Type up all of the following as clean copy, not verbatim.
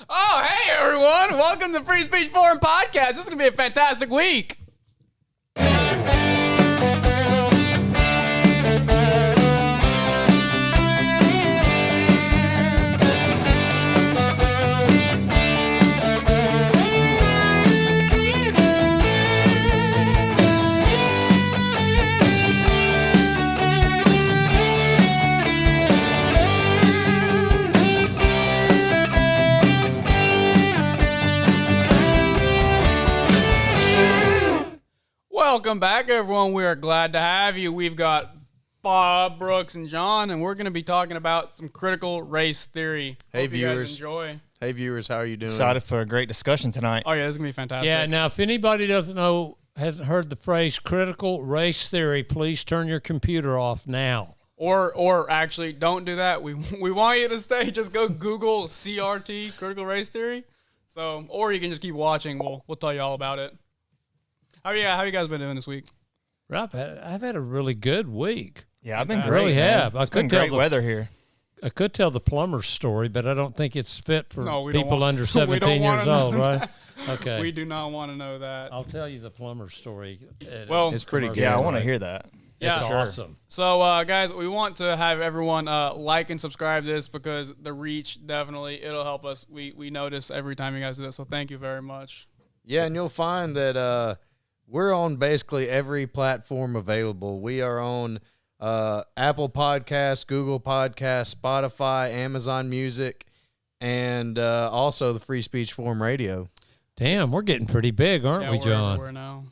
Oh, hey, everyone. Welcome to the Free Speech Forum podcast. This is going to be a fantastic week. Welcome back, everyone. We are glad to have you. We've got Bob, Brooks, and John, and we're going to be talking about some critical race theory. Hey, Hope viewers. You guys enjoy. Hey, viewers. How are you doing? Excited for a great discussion tonight. Oh, yeah, this is going to be fantastic. Yeah, now, if anybody hasn't heard the phrase critical race theory, please turn your computer off now. Or actually, don't do that. We want you to stay. Just go Google CRT, critical race theory. So, or you can just keep watching. We'll tell you all about it. How you guys been doing this week? I've had a really good week. Yeah, I've been I great. really man. have. It's been great weather here. I could tell the plumber's story, but I don't think it's fit for people under we 17 years old, right? Okay. We do not want to know that. I'll tell you the plumber's story. Well, it's pretty good. Yeah, I want to hear that. Yeah, it's awesome. So, guys, we want to have everyone like and subscribe to this because the reach, definitely, it'll help us. We notice every time you guys do that, so thank you very much. Yeah, and you'll find that we're on basically every platform available. We are on Apple Podcasts, Google Podcasts, Spotify, Amazon Music, and also the Free Speech Forum Radio. Damn, we're getting pretty big, aren't we, John? Everywhere now.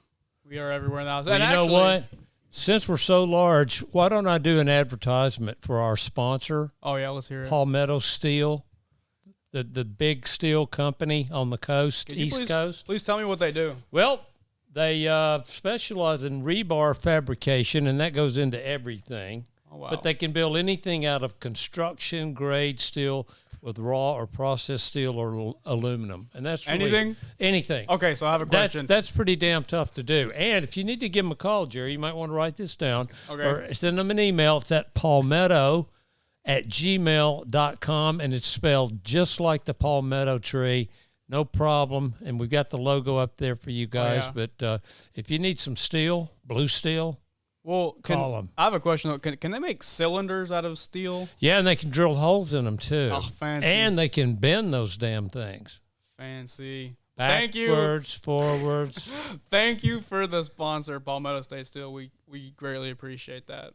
We are everywhere now. Well, and you know what? Since we're so large, why don't I do an advertisement for our sponsor? Oh, yeah, let's hear it. Palmetto Steel, the big steel company on the coast, East Coast. Please tell me what they do. Well, they specialize in rebar fabrication, and that goes into everything. Oh, wow. But they can build anything out of construction-grade steel with raw or processed steel or aluminum. And that's really anything. Okay, so I have a question. That's pretty damn tough to do. And if you need to give them a call, Jerry, you might want to write this down. Okay. Or send them an email. It's at palmetto@gmail.com, and it's spelled just like the palmetto tree. No problem. And we've got the logo up there for you guys. Oh, yeah. But if you need some steel, blue steel, call them. I have a question, though. Can they make cylinders out of steel? Yeah, and they can drill holes in them, too. Oh, fancy. And they can bend those damn things. Fancy. Backwards, forwards. Thank you for the sponsor, Palmetto State Steel. We greatly appreciate that.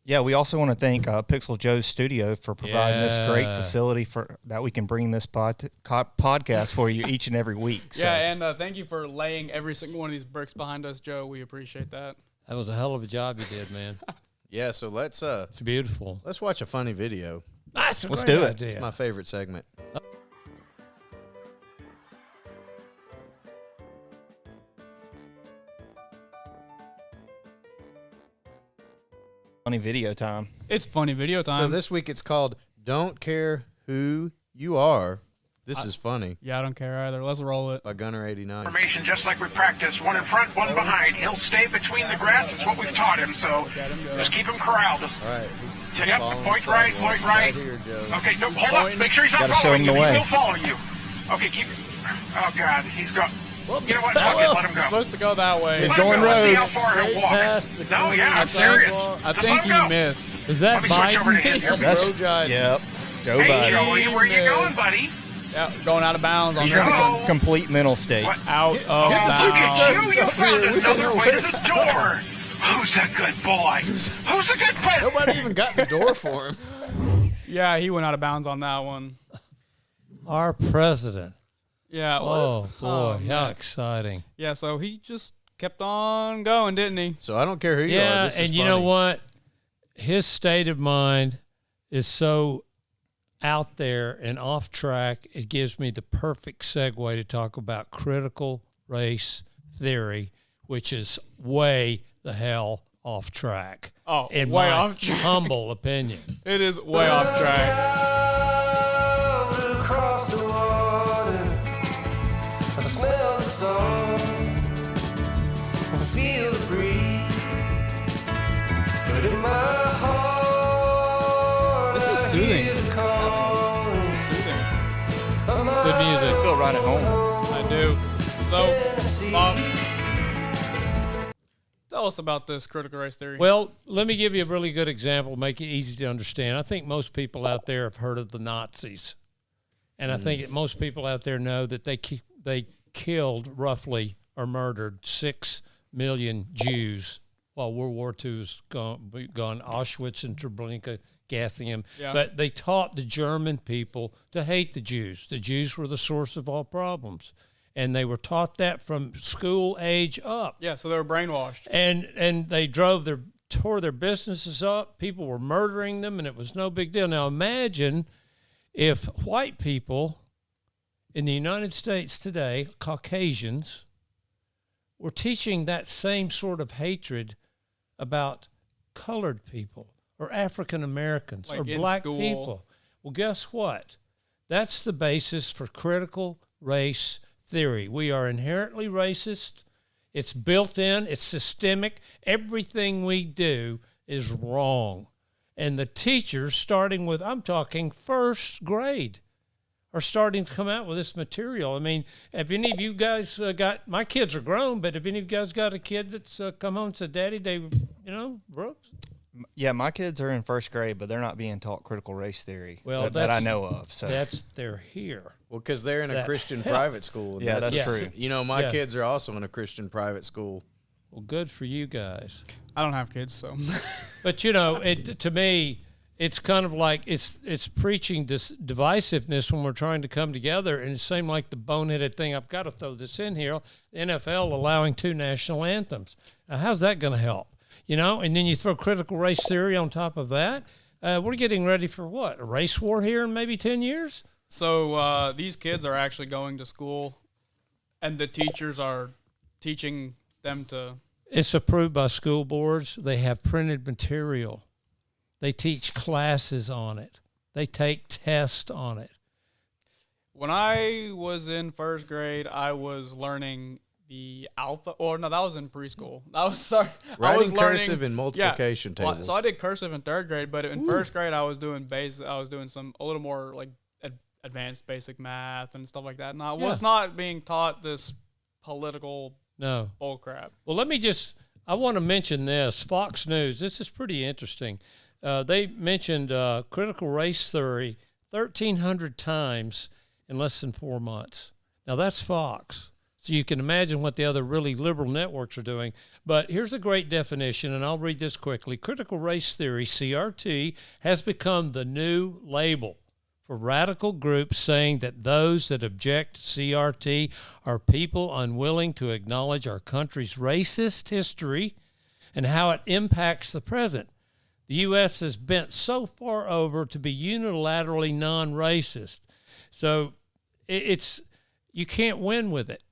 Yeah, we also want to thank Pixel Joe's Studio for providing this great facility for that we can bring this podcast for you each and every week. So. Yeah, and thank you for laying every single one of these bricks behind us, Joe. We appreciate that. That was a hell of a job you did, man. Yeah, so let's It's beautiful. let's watch a funny video. That's a Let's great do it. idea. It's my favorite segment. Funny video time. It's funny video time. So this week it's called "Don't Care Who You Are." This is funny. Yeah, I don't care either. Let's roll it. By Gunner89. Formation just like we practiced. One in front, one behind. He'll stay between the grass. It's what we've taught him. So just keep him corralled. All right. Yep, point right, point right. Here, Joe. Okay, no, hold up. Make sure he's not Gotta show following him you. the way. He's still following you. Okay, keep. Oh God, he's got. You know what? Fuck it, let him go. Supposed to go that way. He's Let him going go. Let's see rogue. how far he'll walk. Past the No, yeah, I I'm serious. think Just let him he go. missed. Is that Let me switch over to him. Biden? Here we That's go. Joe Biden. Yep. Joe Hey, Biden. Joey, where you going, buddy? Yeah, going out of bounds on He's this in one. a complete mental state. What? Out of Oh, look bounds. at you! You found another way to the door. Who's a good boy? Who's a good boy? Nobody even got the door for him. Yeah, he went out of bounds on that one. Our president. Yeah. Oh, boy. How man. exciting. Yeah, so he just kept on going, didn't he? So I don't care who you are. Yeah, This is and you know funny. what? His state of mind is so out there and off track. It gives me the perfect segue to talk about critical race theory, which is way the hell off track. Oh, in way my off track. humble opinion. It is way off track. Across the water, I smell the sun, I feel the breeze, but in my heart, This is I soothing. hear the call. This is soothing. feel right at home. I do. So, Bob, tell us about this critical race theory. Well, let me give you a really good example, make it easy to understand. I think most people out there have heard of the Nazis. And I think that most people out there know that they killed roughly or murdered 6 million Jews while World War II was gone, Auschwitz and Treblinka gassing them. Yeah. But they taught the German people to hate the Jews. The Jews were the source of all problems. And they were taught that from school age up. Yeah, so they were brainwashed. And they tore their businesses up. People were murdering them, and it was no big deal. Now imagine if white people in the United States today, Caucasians, were teaching that same sort of hatred about colored people or African Americans Like or in black school. people. Well, guess what? That's the basis for critical race theory. We are inherently racist. It's built in. It's systemic. Everything we do is wrong. And the teachers, starting with, I'm talking first grade, are starting to come out with this material. I mean, have any of you guys my kids are grown, but have any of you guys got a kid that's come home and said, Daddy, Brooks? Yeah, my kids are in first grade, but they're not being taught critical race theory that I know of. So they're here. Well, because they're in a That Christian helps. private school. Yeah, that's true. You know, my Yeah. kids are also in a Christian private school. Well, good for you guys. I don't have kids, so. But, to me, it's kind of like it's preaching divisiveness when we're trying to come together. And it seemed like the boneheaded thing. I've got to throw this in here. The NFL allowing 2 national anthems. Now, how's that going to help? And then you throw critical race theory on top of that. We're getting ready for what? A race war here in maybe 10 years? So these kids are actually going to school, and the teachers are teaching them to. It's approved by school boards. They have printed material. They teach classes on it. They take tests on it. When I was in first grade, I was learning the alpha. Or no, that was in preschool. I was Writing learning cursive and multiplication tables. So I did cursive in third grade, but in first grade I was doing a little more like advanced basic math and stuff like that. And I was not being taught this political bull crap. Well, I want to mention this. Fox News, this is pretty interesting. They mentioned critical race theory 1,300 times in less than 4 months. Now, that's Fox. So you can imagine what the other really liberal networks are doing. But here's a great definition, and I'll read this quickly. Critical race theory, CRT, has become the new label for radical groups saying that those that object to CRT are people unwilling to acknowledge our country's racist history and how it impacts the present. The U.S. has bent so far over to be unilaterally non-racist. So you can't win with it.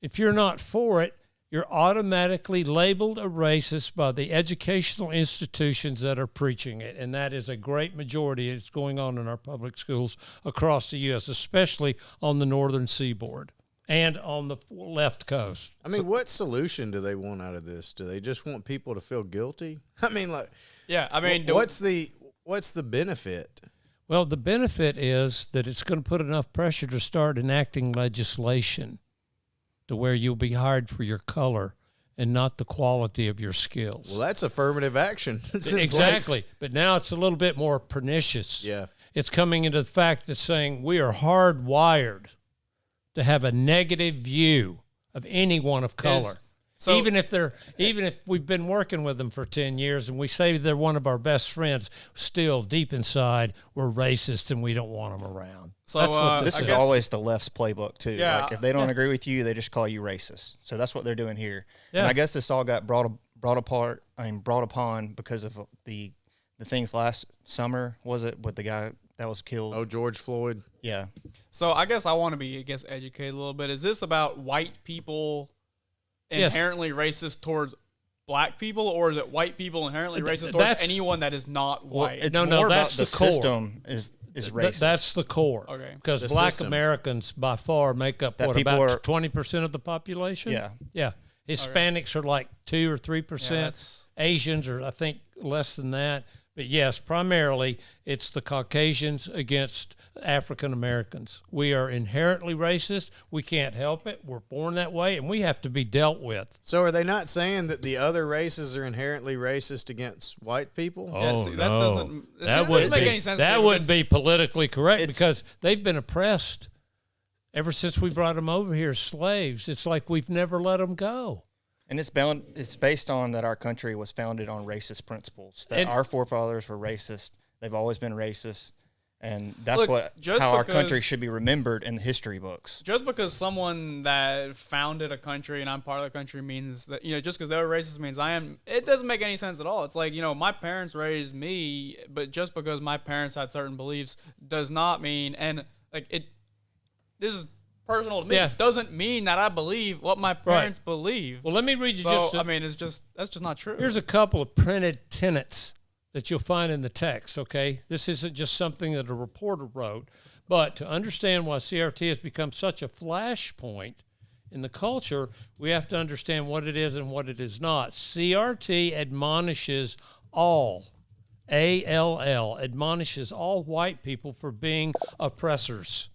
If you're not for it, you're automatically labeled a racist by the educational institutions that are preaching it. And that is a great majority. It's going on in our public schools across the U.S., especially on the northern seaboard and on the left coast. I mean, what solution do they want out of this? Do they just want people to feel guilty? I mean, what's the benefit? Well, the benefit is that it's going to put enough pressure to start enacting legislation to where you'll be hired for your color and not the quality of your skills. Well, that's affirmative action. Exactly. But now it's a little bit more pernicious. Yeah. It's coming into the fact that saying we are hardwired to have a negative view of anyone of color. So even if we've been working with them for 10 years and we say they're one of our best friends, still deep inside we're racist and we don't want them around. So That's what This I is guess- always the left's playbook too. Yeah, Like if they don't agree with you, they just call you racist. So that's what they're doing here. Yeah. And I guess this all got brought upon because of the things last summer. Was it with the guy that was killed? Oh, George Floyd. Yeah. So I guess I want to be, educated a little bit. Is this about white people Yes. inherently racist towards black people, or is it white people inherently racist towards that's- anyone that is not white? It's No, more about that's the the core. system is racist. That's the core. Okay. Because The black system. Americans by far make up, That people about are- 20% of the population? Yeah. Yeah. Hispanics are like 2 or 3%. Yeah, that's- Asians are, I think, less than that. But yes, primarily it's the Caucasians against African Americans. We are inherently racist. We can't help it. We're born that way, and we have to be dealt with. So are they not saying that the other races are inherently racist against white people? Yeah, see, that no. doesn't make any sense. That wouldn't be politically correct It's- because they've been oppressed ever since we brought them over here as slaves. It's like we've never let them go. And it's based on that our country was founded on racist principles. That And- our forefathers were racist. They've always been racist, and that's Look, just how our country because- should be remembered in the history books. Just because someone that founded a country and I'm part of the country means that, just because they were racist means I am, it doesn't make any sense at all. It's like, my parents raised me, but just because my parents had certain beliefs does not mean, and like this is personal to me, Yeah. doesn't mean that I believe what my parents believe. Well, let me read you So, just that's just not true. here's a couple of printed tenets that you'll find in the text, okay? This isn't just something that a reporter wrote, but to understand why CRT has become such a flashpoint in the culture, we have to understand what it is and what it is not. CRT admonishes all, ALL, admonishes all white people for being oppressors.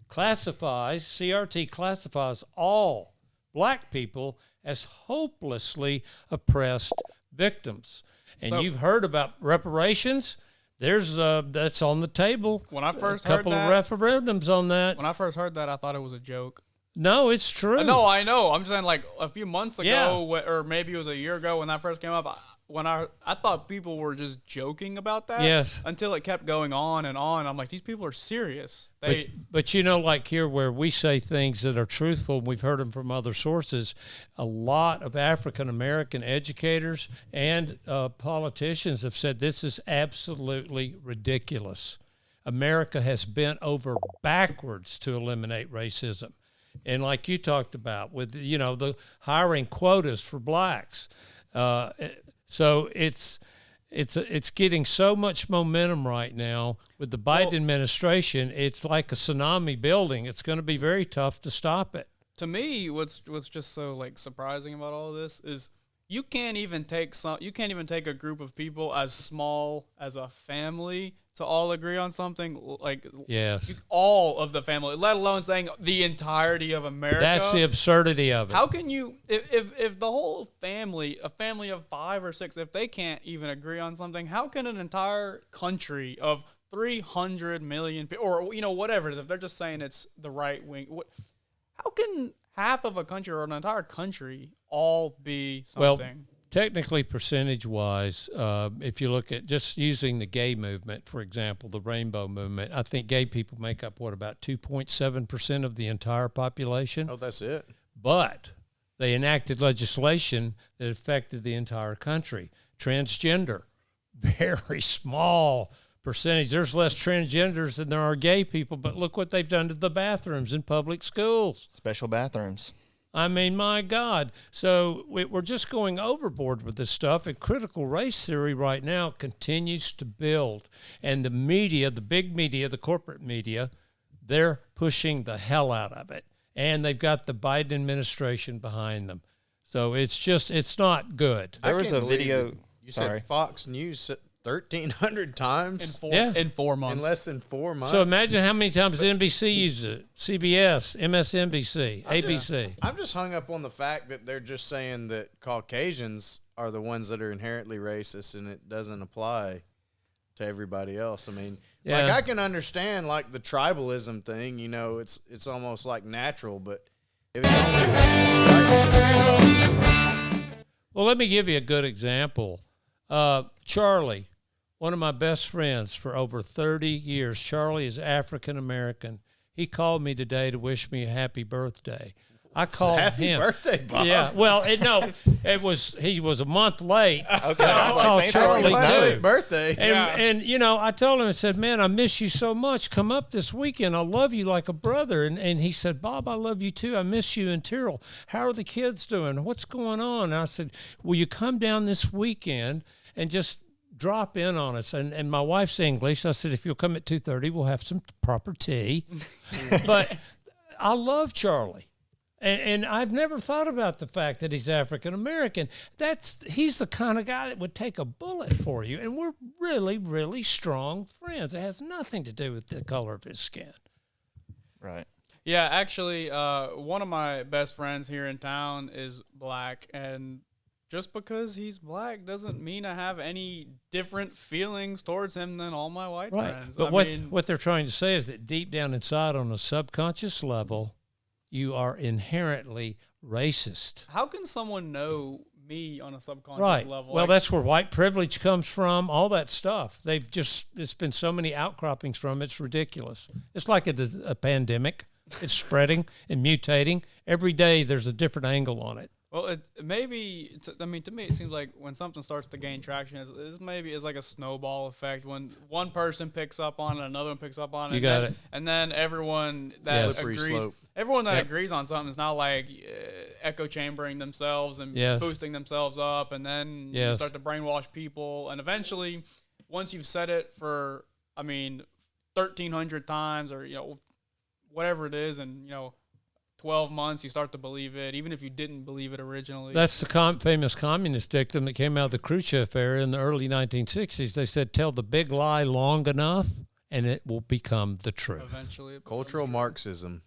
CRT classifies all black people as hopelessly oppressed victims. And So- you've heard about reparations. There's that's on the table. When I first a heard couple that, of referendums on that. when I first heard that, I thought it was a joke. No, it's true. No, I know. I'm just saying, like a few months ago, Yeah. or maybe it was a year ago when that first came up. When I thought people were just joking about that. Yes. Until it kept going on and on. I'm like, these people are serious. But like here where we say things that are truthful, and we've heard them from other sources, a lot of African American educators and politicians have said this is absolutely ridiculous. America has bent over backwards to eliminate racism. And like you talked about with, the hiring quotas for blacks. So it's getting so much momentum right now with the Biden administration. It's like a tsunami building. It's going to be very tough to stop it. To me, what's just so like surprising about all of this is you can't even take a group of people as small as a family to all agree on something, like Yes. all of the family, let alone saying the entirety of America. That's the absurdity of it. How can you, if the whole family, a family of 5 or 6, if they can't even agree on something, how can an entire country of 300 million people, or whatever it is, if they're just saying it's the right wing, how can half of a country or an entire country all be Well, something? technically, percentage-wise, if you look at just using the gay movement, for example, the rainbow movement, I think gay people make up, about 2.7% of the entire population? Oh, that's it. But they enacted legislation that affected the entire country. Transgender, very small percentage. There's less transgenders than there are gay people, but look what they've done to the bathrooms in public schools. Special bathrooms. I mean, my God. So we're just going overboard with this stuff, and critical race theory right now continues to build. And the media, the big media, the corporate media, they're pushing the hell out of it. And they've got the Biden administration behind them. So it's not good. There was can't a believe video. that You Sorry. said Fox News 1,300 times In 4 months. in less than 4 months. So imagine how many times NBC uses it, CBS, MSNBC, ABC. I'm just hung up on the fact that they're just saying that Caucasians are the ones that are inherently racist, and it doesn't apply to everybody else. I mean, like Yeah. I can understand like the tribalism thing. It's almost like natural, but if it's only Well, let me give you a good example. Charlie, one of my best friends for over 30 years. Charlie is African American. He called me today to wish me a happy birthday. I called happy him. birthday, Bob. Yeah, well, he was a month late. Okay. I I was like, called thanks for Charlie letting us know. too. Happy birthday. And I told him, I said, man, I miss you so much. Come up this weekend. I love you like a brother. And he said, Bob, I love you too. I miss you and Tyrrell. How are the kids doing? What's going on? And I said, will you come down this weekend and just drop in on us? And my wife's English. I said, if you'll come at 2:30, we'll have some proper tea. But I love Charlie. And I've never thought about the fact that he's African American. He's the kind of guy that would take a bullet for you. And we're really, really strong friends. It has nothing to do with the color of his skin. Right. Yeah, actually, one of my best friends here in town is black, and just because he's black doesn't mean I have any different feelings towards him than all my white friends. But what they're trying to say is that deep down inside, on a subconscious level, you are inherently racist. How can someone know me on a subconscious Right. level? Well, that's where white privilege comes from, all that stuff. It's been so many outcroppings from it, it's ridiculous. It's like a pandemic. It's spreading and mutating. Every day there's a different angle on it. Well, to me, it seems like when something starts to gain traction, it's like a snowball effect. When one person picks up on it, another one picks up on it. And then everyone that agrees on something is not like echo chambering themselves and boosting themselves up, and then you start to brainwash people. And eventually, once you've said it for, 1,300 times or, whatever it is, and, 12 months, you start to believe it, even if you didn't believe it originally. That's the famous communist dictum that came out of the Khrushchev era in the early 1960s. They said, tell the big lie long enough, and it will become the truth. Eventually. Cultural Marxism.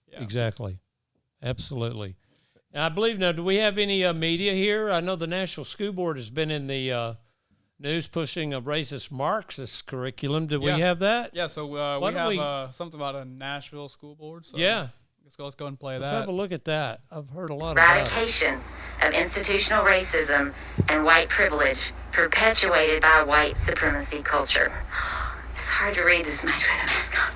Yeah. Exactly. Absolutely. Now, I believe, do we have any media here? I know the National School Board has been in the news pushing a racist Marxist curriculum. Do we have that? Yeah, so we have something about a Nashville school board. So. Yeah. Let's go and play Let's that. have a look at that. I've heard a lot about it. Eradication of institutional racism and white privilege perpetuated by white supremacy culture. It's hard to read this much with a mask on.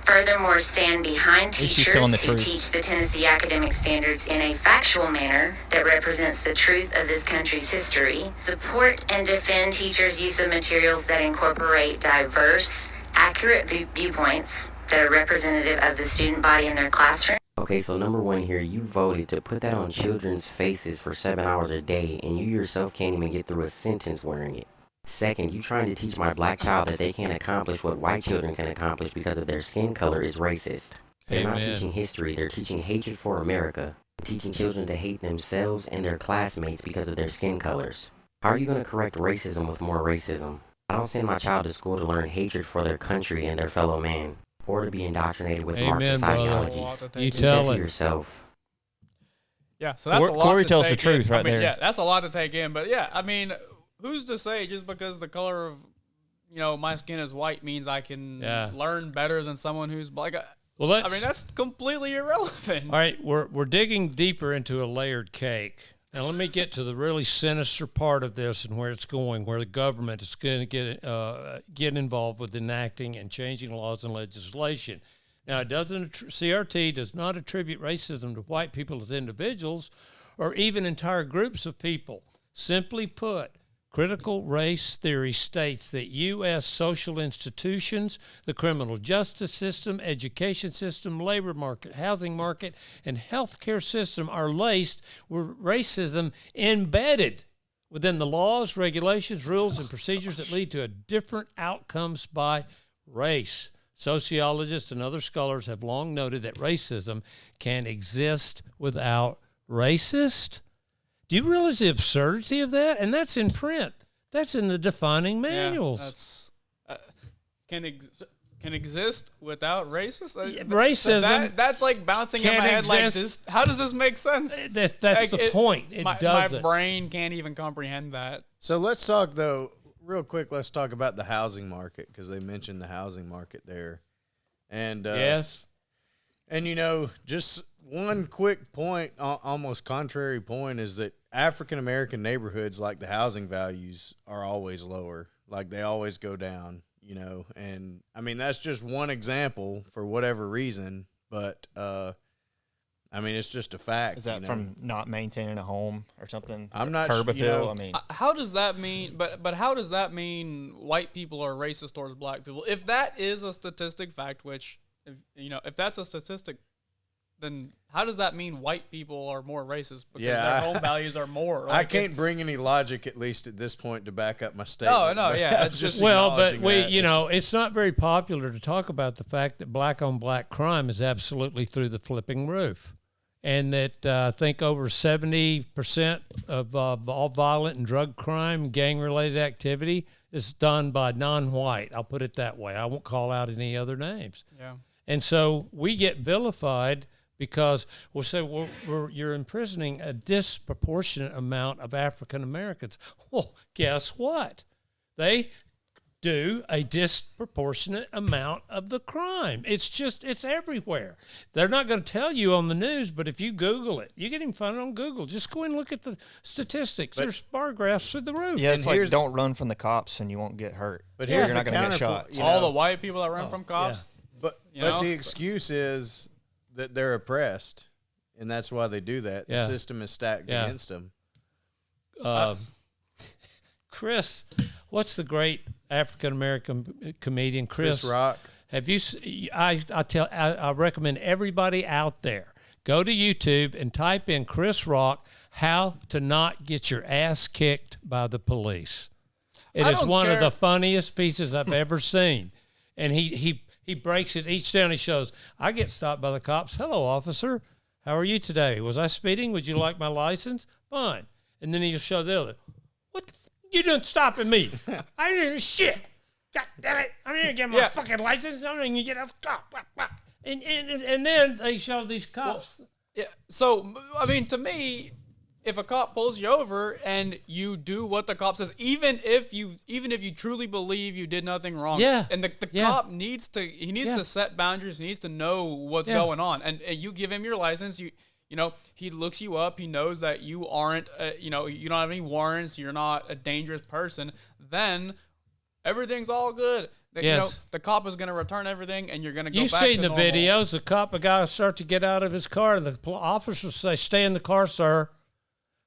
Furthermore, stand behind teachers who teach the Tennessee academic standards in a factual manner that represents the truth of this country's history. Support and defend teachers' use of materials that incorporate diverse, accurate viewpoints that are representative of the student body in their classroom. Okay, so number one here, you voted to put that on children's faces for 7 hours a day, and you yourself can't even get through a sentence wearing it. Second, you trying to teach my black child that they can't accomplish what white children can accomplish because of their skin color is racist. They're not teaching history, they're teaching hatred for America, teaching children to hate themselves and their classmates because of their skin colors. How are you going to correct racism with more racism? I don't send my child to school to learn hatred for their country and their fellow man, or to be indoctrinated with Marxist ideologies. You tell to it. yourself. Yeah, so that's a lot Corey to tells take the truth in. right there. Yeah, that's a lot to take in. But yeah, who's to say just because the color of, my skin is white means I can learn better than someone who's black? Well, that's completely irrelevant. All right, we're digging deeper into a layered cake. Now, let me get to the really sinister part of this and where it's going, where the government is going to get involved with enacting and changing laws and legislation. Now, CRT does not attribute racism to white people as individuals or even entire groups of people. Simply put, critical race theory states that U.S. social institutions, the criminal justice system, education system, labor market, housing market, and healthcare system are laced with racism embedded within the laws, regulations, rules, and procedures that lead to different outcomes by race. Sociologists and other scholars have long noted that racism can exist without racist. Do you realize the absurdity of that? And that's in print. That's in the defining manuals. Yeah, that's can exist without racist. Racism. That's like bouncing in my head like this. How does this make sense? That's the point. It doesn't. My brain can't even comprehend that. So let's talk, though, real quick. Let's talk about the housing market because they mentioned the housing market there. And yes. And, just one quick point, almost contrary point, is that African-American neighborhoods, like the housing values, are always lower. Like they always go down, And, that's just one example for whatever reason. But, it's just a fact. Is that from not maintaining a home or something? I'm not curb appeal. How does that mean? But how does that mean white people are racist towards black people? If that is a statistic fact, which if that's a statistic, then how does that mean white people are more racist because their home values are more? I can't bring any logic, at least at this point, to back up my statement. No, yeah, it's just but it's not very popular to talk about the fact that black on black crime is absolutely through the flipping roof. and that I think over 70% of all violent and drug crime, gang-related activity is done by non-white. I'll put it that way. I won't call out any other names. Yeah. And so we get vilified because we'll say, you're imprisoning a disproportionate amount of African Americans. Well, guess what? They do a disproportionate amount of the crime. It's everywhere. They're not going to tell you on the news, but if you Google it, you can even find it on Google. Just go and look at the statistics. There's bar graphs through the roof. Yeah, it's like here's- don't run from the cops and you won't get hurt. But You're here's not the going to get counterpoint. shot. You All know, the white people that run from cops. But You know? the excuse is that they're oppressed, and that's why they do that. Yeah. The system is stacked Yeah. against them. Chris, what's the great African American comedian Chris Rock. Have you? I recommend everybody out there go to YouTube and type in Chris Rock, how to not get your ass kicked by the police. It I is don't one of care. the funniest pieces I've ever seen, and he breaks it each down. He shows, I get stopped by the cops. Hello, officer. How are you today? Was I speeding? Would you like my license? Fine. And then he'll show the other. What the you done stopping me? I didn't shit. God damn it. I didn't get my fucking license. I didn't get a cop. And then they show these cops. Yeah. So I mean, to me, if a cop pulls you over and you do what the cop says, even if you truly believe you did nothing wrong, Yeah. and the cop needs to set boundaries, he needs to know what's going on, and you give him your license, you know, he looks you up, he knows that you aren't, you don't have any warrants, you're not a dangerous person, then everything's all good. You know, the cop is going to return everything, and you're going to go You've back seen to the normal. videos. The guy start to get out of his car, and the officers say, "Stay in the car, sir.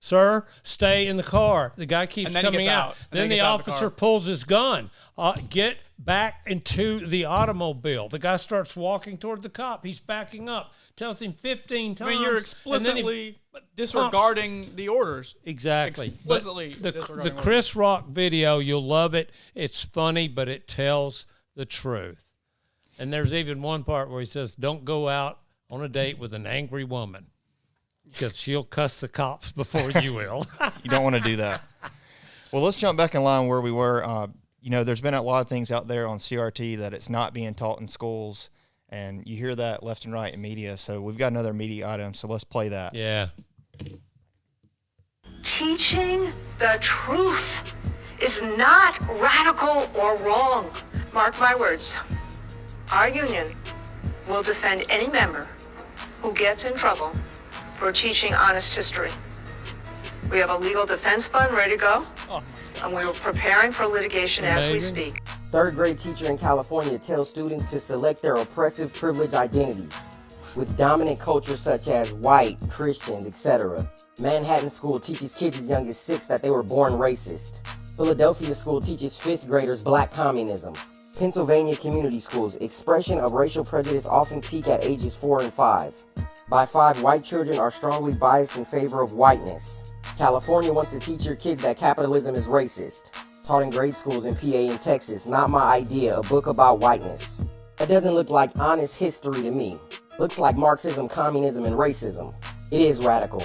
Sir, stay in the car." The guy keeps And then he coming gets out. out. And Then then he the gets out of the officer car. pulls his gun. Get back into the automobile. The guy starts walking toward the cop. He's backing up. Tells him 15 times. I mean, you're and then he explicitly disregarding the orders. Exactly. Explicitly But the disregarding orders. Chris Rock video, you'll love it. It's funny, but it tells the truth. And there's even one part where he says, "Don't go out on a date with an angry woman because she'll cuss the cops before you will." You don't want to do that. Well, let's jump back in line where we were. There's been a lot of things out there on CRT that it's not being taught in schools, and you hear that left and right in media. So we've got another media item, so let's play that. Yeah. Teaching the truth is not radical or wrong. Mark my words. Our union will defend any member who gets in trouble for teaching honest history. We have a legal defense fund ready to go, and we are preparing for litigation as we Amazing. speak. Third grade teacher in California tells students to select their oppressive privilege identities with dominant cultures such as white, Christians, etc. Manhattan school teaches kids as young as 6 that they were born racist. Philadelphia school teaches 5th graders black communism. Pennsylvania community schools, expression of racial prejudice often peak at ages 4 and 5. By 5, white children are strongly biased in favor of whiteness. California wants to teach your kids that capitalism is racist. Taught in grade schools in PA and Texas, not my idea, a book about whiteness. That doesn't look like honest history to me. Looks like Marxism, communism, and racism. It is radical.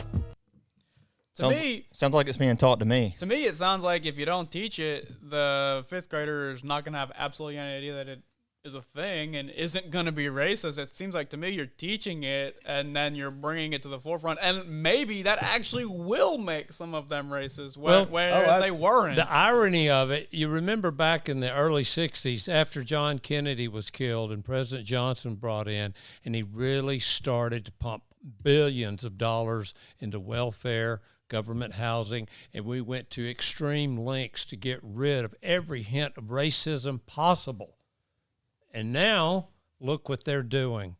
Sounds like it's being taught to me. To me, it sounds like if you don't teach it, the 5th grader is not going to have absolutely any idea that it is a thing and isn't going to be racist. It seems like to me you're teaching it and then you're bringing it to the forefront, and maybe that actually will make some of them racist, whereas they weren't. The irony of it, you remember back in the early 60s after John Kennedy was killed and President Johnson brought in, and he really started to pump billions of dollars into welfare, government housing, and we went to extreme lengths to get rid of every hint of racism possible. And now, look what they're doing.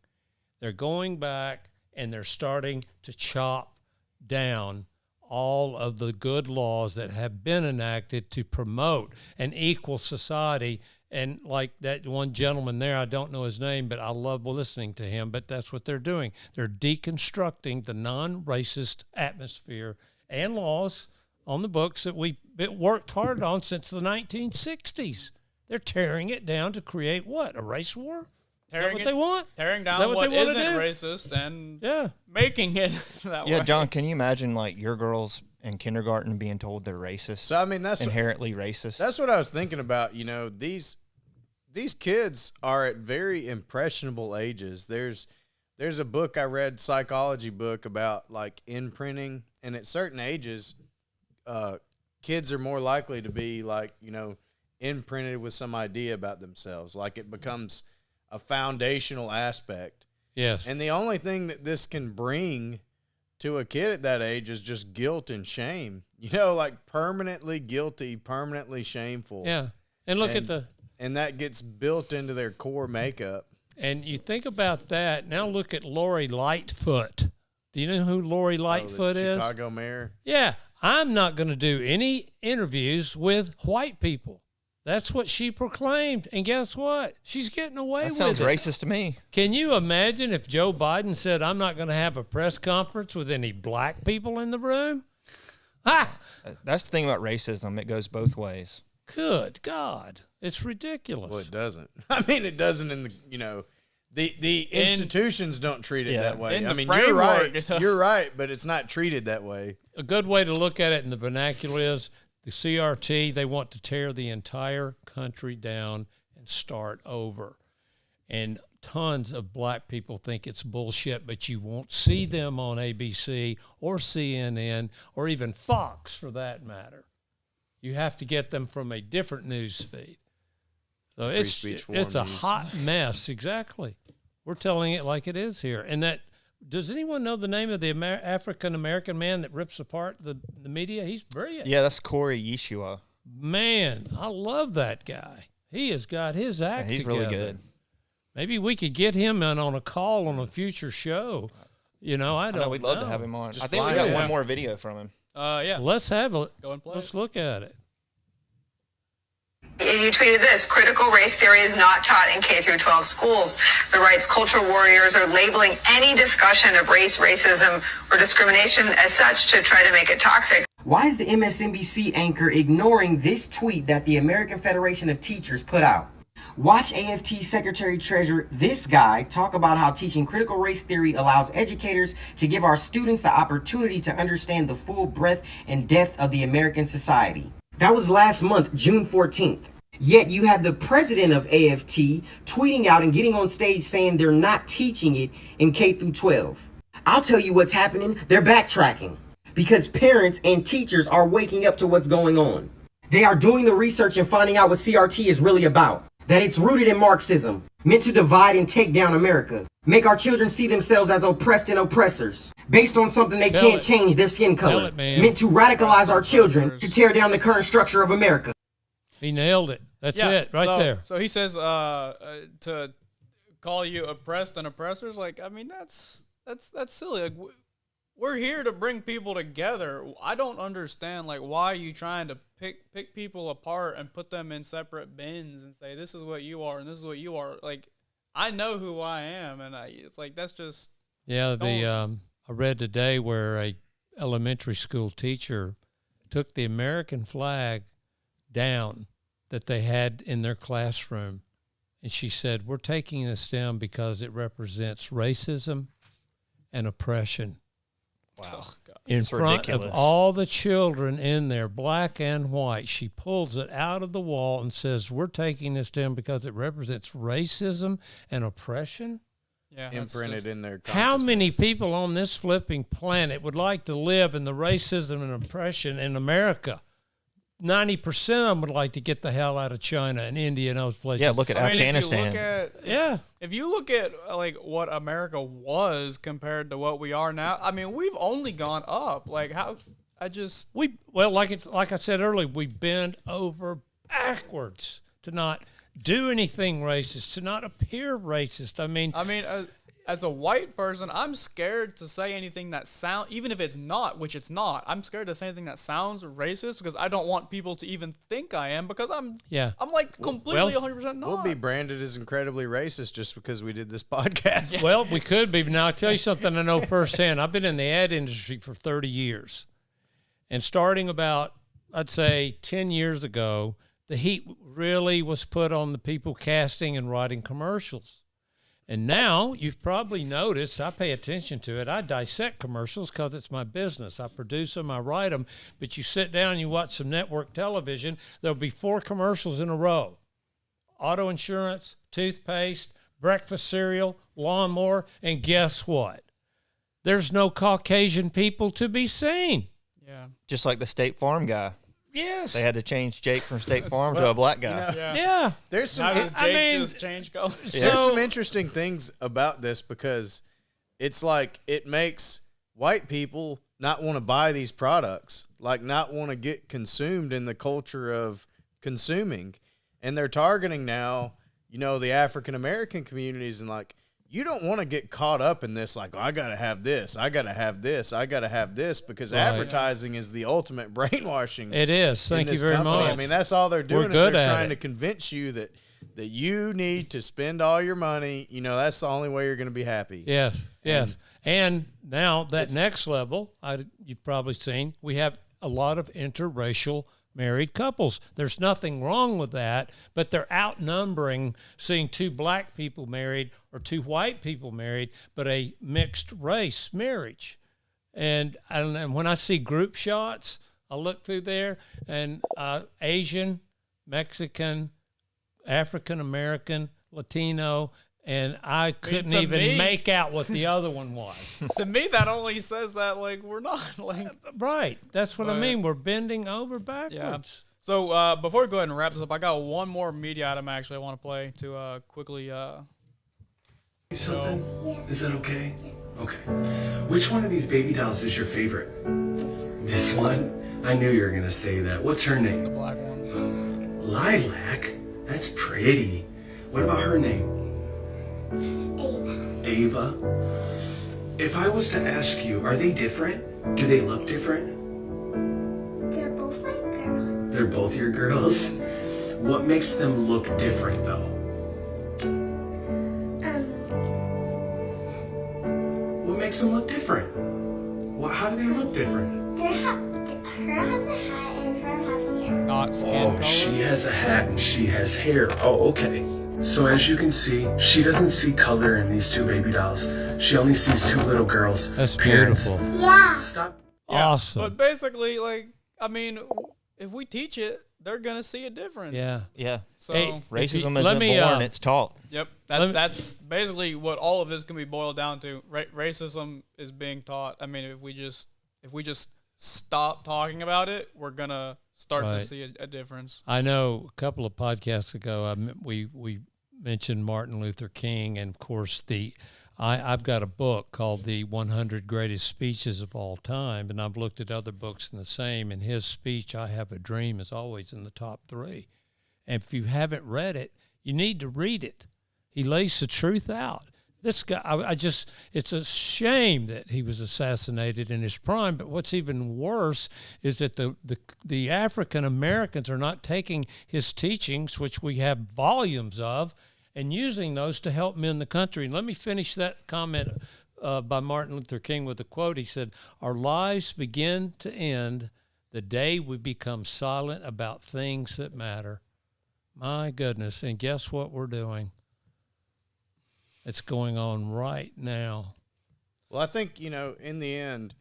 They're going back and they're starting to chop down all of the good laws that have been enacted to promote an equal society. And like that one gentleman there, I don't know his name, but I love listening to him, but that's what they're doing. They're deconstructing the non-racist atmosphere and laws on the books that we've worked hard on since the 1960s. They're tearing it down to create what? A race war? tearing what they want? tearing that down what what they wanna isn't do? racist and Yeah. making it that way. Yeah, John, can you imagine like your girls in kindergarten being told they're racist? So I mean, that's inherently racist. That's what I was thinking about. You know, these kids are at very impressionable ages. There's a book I read, psychology book, about like imprinting, and at certain ages, kids are more likely to be like, you know, imprinted with some idea about themselves. Like it becomes a foundational aspect. Yes. And the only thing that this can bring to a kid at that age is just guilt and shame. You know, like permanently guilty, permanently shameful. Yeah. And look at the and that gets built into their core makeup. And you think about that. Now look at Lori Lightfoot. Do you know who Lori Lightfoot is? Chicago mayor. Yeah. I'm not going to do any interviews with white people. That's what she proclaimed. And guess what? She's getting away with it. That sounds racist to me. Can you imagine if Joe Biden said, I'm not going to have a press conference with any black people in the room? Ah! That's the thing about racism. It goes both ways. Good God. It's ridiculous. Well, it doesn't. I mean, it doesn't in the, you know, the institutions don't treat it that way. I mean, you're right. You're right, but it's not treated that way. A good way to look at it in the vernacular is the CRT, they want to tear the entire country down and start over. And tons of black people think it's bullshit, but you won't see them on ABC or CNN or even Fox for that matter. You have to get them from a different news feed. So it's a hot mess. Exactly. We're telling it like it is here. And that, does anyone know the name of the African-American man that rips apart the media? He's brilliant. Yeah, that's Corey Yeshua. Man, I love that guy. He has got his act He's together. really good. Maybe we could get him in on a call on a future show. You know, I don't know. We'd love to have him on. Just I think we fly got him. one more video from him. Yeah. Let's have a Go and play let's it. look at it. You tweeted this: critical race theory is not taught in K through 12 schools. The right's culture warriors are labeling any discussion of race, racism, or discrimination as such to try to make it toxic. Why is the MSNBC anchor ignoring this tweet that the American Federation of Teachers put out? Watch AFT Secretary Treasurer, this guy, talk about how teaching critical race theory allows educators to give our students the opportunity to understand the full breadth and depth of the American society. That was last month, June 14th. Yet you have the president of AFT tweeting out and getting on stage saying they're not teaching it in K through 12. I'll tell you what's happening. They're backtracking because parents and teachers are waking up to what's going on. They are doing the research and finding out what CRT is really about. That it's rooted in Marxism, meant to divide and take down America. Make our children see themselves as oppressed and oppressors, based on something they can't change, their skin color. Meant to radicalize our children to tear down the current structure of America. He nailed it. That's it, right there. So he says to call you oppressed and oppressors. Like, I mean, that's silly. Like, we're here to bring people together. I don't understand, like, why are you trying to pick people apart and put them in separate bins and say this is what you are and this is what you are. Like, I know who I am, and it's like that's just I read today where a elementary school teacher took the American flag down that they had in their classroom, and she said, "We're taking this down because it represents racism and oppression." Wow. In front of all the children in there, black and white, she pulls it out of the wall and says, "We're taking this down because it represents racism and oppression." Yeah, imprinted in their consciousness. How many people on this flipping planet would like to live in the racism and oppression in America? 90% of them would like to get the hell out of China and India and those places. Yeah, look at Afghanistan. If you look at like what America was compared to what we are now, I mean, we've only gone up. Like like I said earlier, we bend over backwards to not do anything racist, to not appear racist. I mean, as a white person, I'm scared to say anything that even if it's not, which it's not, I'm scared to say anything that sounds racist because I don't want people to even think I am because I'm like completely 100% not. We'll be branded as incredibly racist just because we did this podcast. Well, we could be, but now I'll tell you something I know firsthand. I've been in the ad industry for 30 years. And starting about, I'd say, 10 years ago, the heat really was put on the people casting and writing commercials. And now you've probably noticed, I pay attention to it. I dissect commercials because it's my business. I produce them, I write them. But you sit down, you watch some network television, there'll be 4 commercials in a row. Auto insurance, toothpaste, breakfast cereal, lawnmower, and guess what? There's no Caucasian people to be seen. Yeah. Just like the State Farm guy. Yes. They had to change Jake from State Farm to a black guy. Yeah. There's some How does Jake I mean, just change colors? There's some interesting things about this because it's like it makes white people not want to buy these products, like not want to get consumed in the culture of consuming. And they're targeting now, the African American communities, and like, you don't want to get caught up in this, like, oh, I got to have this, I got to have this, I got to have this, because advertising is the ultimate brainwashing. It is. Thank you very much. I mean, that's all they're doing We're is they're good at trying it. to convince you that you need to spend all your money. That's the only way you're going to be happy. Yes, yes. And now that next level, you've probably seen, we have a lot of interracial married couples. There's nothing wrong with that, but they're outnumbering seeing 2 black people married or 2 white people married, but a mixed race marriage. And when I see group shots, I look through there and Asian, Mexican, African American, Latino, and I couldn't even make out what the other one was. To me, that only says that like we're not like right. That's what I mean. We're bending over backwards. Yeah. So before we go ahead and wrap this up, I got one more media item actually I want to play to quickly. Something? Is that okay? Okay. Which one of these baby dolls is your favorite? This one? I knew you were gonna say that. What's her name? The black one. Lilac? That's pretty. What about her name? Ava. If I was to ask you, are they different? Do they look different? They're both my girls. They're both your girls? What makes them look different though? What makes them look different? How do they look different? Her has a hat and her has hair. Not skin color. She has a hat and she has hair. Oh, okay. So as you can see, she doesn't see color in these 2 baby dolls. She only sees 2 little girls. That's Parents, beautiful. Yeah. stop. Awesome. But basically, like, I mean, if we teach it, they're gonna see a difference. Yeah. Yeah. So Hey, Racism let isn't me, born, it's taught. yep, let me- that's basically what all of this can be boiled down to. Racism is being taught. I mean, if we just stop talking about it, we're gonna start to Right. see a difference. I know a couple of podcasts ago, we mentioned Martin Luther King, and of course I've got a book called The 100 Greatest Speeches of All Time, and I've looked at other books in the same, and his speech, I Have a Dream, is always in the top 3. And if you haven't read it, you need to read it. He lays the truth out. This guy, it's a shame that he was assassinated in his prime, but what's even worse is that the African Americans are not taking his teachings, which we have volumes of, and using those to help mend the country. And let me finish that comment by Martin Luther King with a quote. He said, "Our lives begin to end the day we become silent about things that matter." My goodness. And guess what we're doing? It's going on right now. Well, I think, in the end,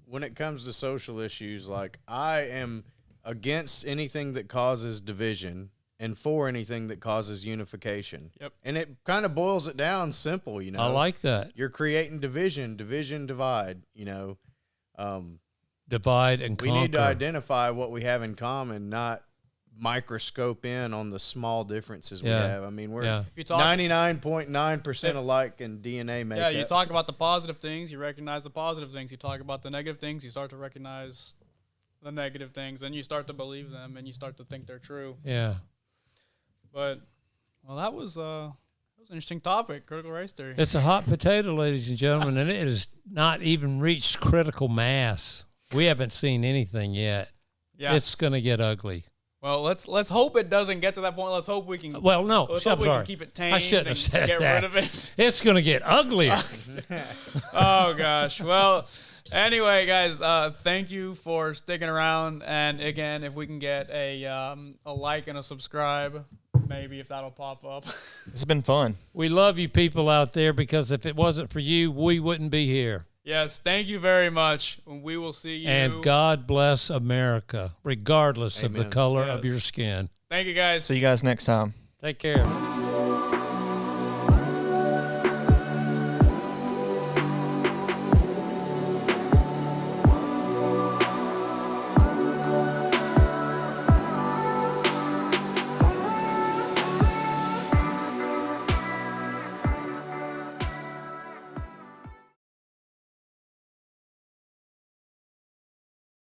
when it comes to social issues, like, I am against anything that causes division and for anything that causes unification. Yep. And it kind of boils it down simple, I like that. You're creating division, divide, Divide and We conquer. need to identify what we have in common, not microscope in on the small differences we Yeah. have. I mean, we're Yeah. If you talk, 99.9% alike in DNA makeup. yeah, you talk about the positive things, you recognize the positive things. You talk about the negative things, you start to recognize the negative things, and you start to believe them, and you start to think they're true. Yeah. But that was an interesting topic, critical race theory. It's a hot potato, ladies and gentlemen, and it has not even reached critical mass. We haven't seen anything yet. Yeah. It's going to get ugly. Well, let's hope it doesn't get to that point. Let's hope we can. Well, no, let's I'm hope we can sorry. keep it tamed. I shouldn't have and said get that. rid of it. It's going to get uglier. Oh gosh. Well, anyway, guys, thank you for sticking around. And again, if we can get a like and a subscribe, maybe if that'll pop up. It's been fun. We love you people out there because if it wasn't for you, we wouldn't be here. Yes, thank you very much. We will see you. And God bless America, regardless of the Amen. color of Yes. your skin. Thank you, guys. See you guys next time. Take care.